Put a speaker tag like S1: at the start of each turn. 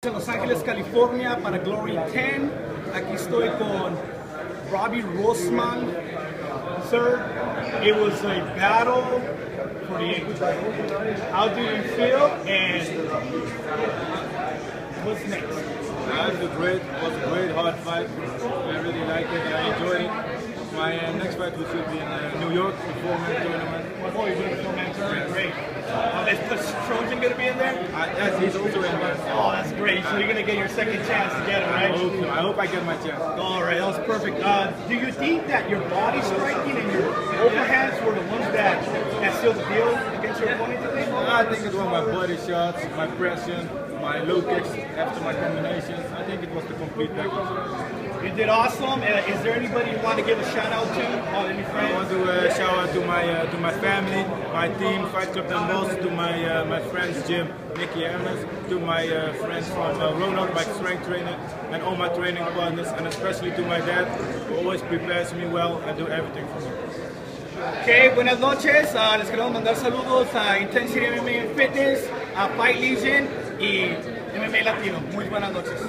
S1: En Los Ángeles, California para Glory 10. Aquí estoy con Robbie Roseman. Sir, it was a battle for the age. How do you feel and what's next?
S2: It was a great hard fight. I really liked it. I enjoyed it. My next fight will be in New York, the 4-man tournament.
S1: Oh, you're doing the 4-man tournament? Great. Is Trojan going to be in there?
S2: Yes, he's also in there.
S1: Oh, that's great. So you're going to get your second chance to get it, right?
S2: I hope I get my chance.
S1: All right, that was perfect. Do you think that your body striking and your overhands were the ones that sealed the deal against your opponent today?
S2: I think it was my body shots, my pressure, my low kicks after my combinations. I think it was the complete package.
S1: You did awesome. Is there anybody you want to give a shout out to? Any friends?
S2: I want to shout out to my family, my team, Fight Club Den Bosch, to my friends Jim, Nicky Emmons, to my friends from Ronald, my strength trainer, and all my training partners, and especially to my dad, who always prepares me well and do everything for me.
S1: Ok, buenas noches. Les queremos mandar saludos a Intensity MMA Fitness, a Fight Legion y MMA Latino. Muy buenas noches.